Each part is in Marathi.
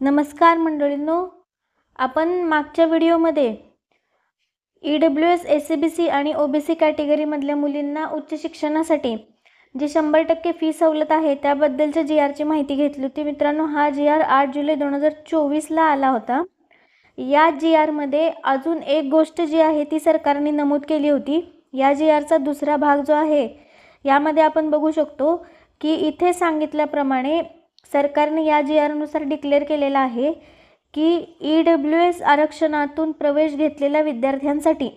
नमस्कार मंडळींनो, आपण मागच्या व्हिडिओमध्ये EWS, SCBC आणि OBC कॅटेगरीमधल्या मुलींना उच्च शिक्षणासाठी जी 100% फी सवलत आहे त्याबद्दलच्या GRची माहिती घेतली होती। मित्रांनो, हा GR 8 जुलै 2024ला आला होता। या GRमध्ये अजून एक गोष्ट जी आहे ती सरकारने नमूद केली होती। या GRचा दुसरा भाग जो आहे यामध्ये आपण बघू शकतो की इथे सांगितल्याप्रमाणे सरकारने या GRनुसार डिक्लेअर केलेला आहे की EWS आरक्षणातून प्रवेश घेतलेल्या विद्यार्थ्यांसाठी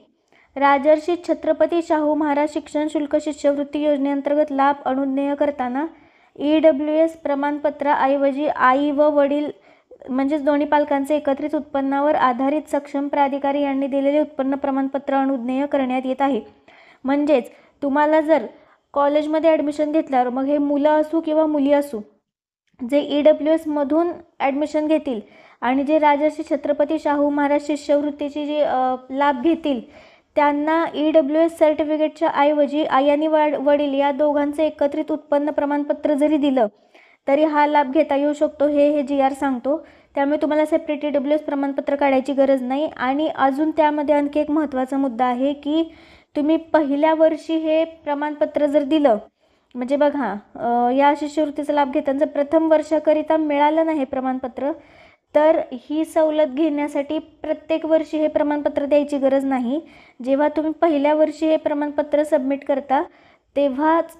राजर्षी छत्रपती शाहू महाराज शिक्षण शुल्क शिष्यवृत्ती योजनेअंतर्गत लाभ अनुज्ञेय करताना EWS प्रमाणपत्राऐवजी आई व वडील म्हणजेच दोन्ही पालकांचे एकत्रित उत्पन्नावर आधारित सक्षम प्राधिकारी यांनी दिलेले उत्पन्न प्रमाणपत्र अनुज्ञेय करण्यात येत आहे। म्हणजेच तुम्हाला जर कॉलेजमध्ये ॲडमिशन घेतल्यावर मग हे मुलं असू किंवा मुली असू जे EWS मधून ॲडमिशन घेतील आणि जे राजर्षी छत्रपती शाहू महाराज शिष्यवृत्तीची जी लाभ घेतील त्यांना EWS सर्टिफिकेटच्या ऐवजी आई आणि वडील या दोघांचे एकत्रित उत्पन्न प्रमाणपत्र जरी दिलं तरी हा लाभ घेता येऊ शकतो हे GR सांगतो। त्यामुळे तुम्हाला सेपरेट EWS प्रमाणपत्र काढायची गरज नाही। आणि अजून त्यामध्ये आणखी एक महत्त्वाचा मुद्दा आहे की तुम्ही पहिल्या वर्षी हे प्रमाणपत्र जर दिलं म्हणजे बघा या शिष्यवृत्तीचा लाभ घेताना जर प्रथम वर्षाकरिता मिळालं नाही प्रमाणपत्र तर ही सवलत घेण्यासाठी प्रत्येक वर्षी हे प्रमाणपत्र द्यायची गरज नाही। जेव्हा तुम्ही पहिल्या वर्षी हे प्रमाणपत्र सबमिट करता तेव्हाच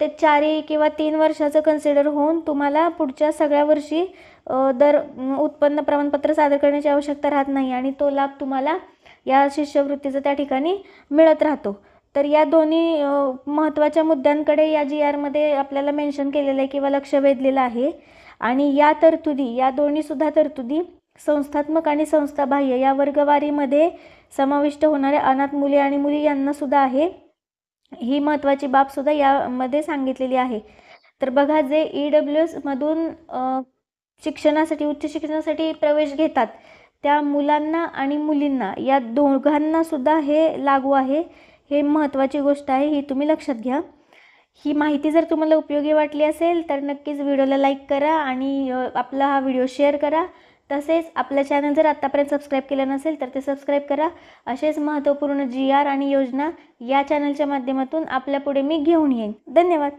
ते 4 किंवा 3 वर्षाचं कन्सिडर होऊन तुम्हाला पुढच्या सगळ्या वर्षी उत्पन्न प्रमाणपत्र सादर करण्याची आवश्यकता राहत नाही आणि तो लाभ तुम्हाला या शिष्यवृत्तीचा त्या ठिकाणी मिळत राहतो। तर या दोन्ही महत्त्वाच्या मुद्द्यांकडे या GRमध्ये आपल्याला मेन्शन केलेलं आहे किंवा लक्ष वेधलेलं आहे। आणि या तरतुदी या दोन्ही सुद्धा तरतुदी संस्थात्मक आणि संस्थाबाह्य या वर्गवारीमध्ये समाविष्ट होणाऱ्या अनाथ मुली आणि मुली यांना सुद्धा आहे। ही महत्त्वाची बाब सुद्धा यामध्ये सांगितलेली आहे। तर बघा, जे EWS मधून शिक्षणासाठी उच्च शिक्षणासाठी प्रवेश घेतात त्या मुलांना आणि मुलींना या दोघांना सुद्धा हे लागू आहे। हे महत्त्वाची गोष्ट आहे, ही तुम्ही लक्षात घ्या। ही माहिती जर तुम्हाला उपयोगी वाटली असेल तर नक्कीच व्हिडिओला लाईक करा आणि आपला हा व्हिडिओ शेअर करा। तसेच आपल्या चॅनल जर आतापर्यंत सबस्क्राईब केलं नसेल तर ते सबस्क्राईब करा। असेच महत्त्वपूर्ण GR आणि योजना या चॅनलच्या माध्यमातून आपल्यापुढे मी घेऊन येईन। धन्यवाद।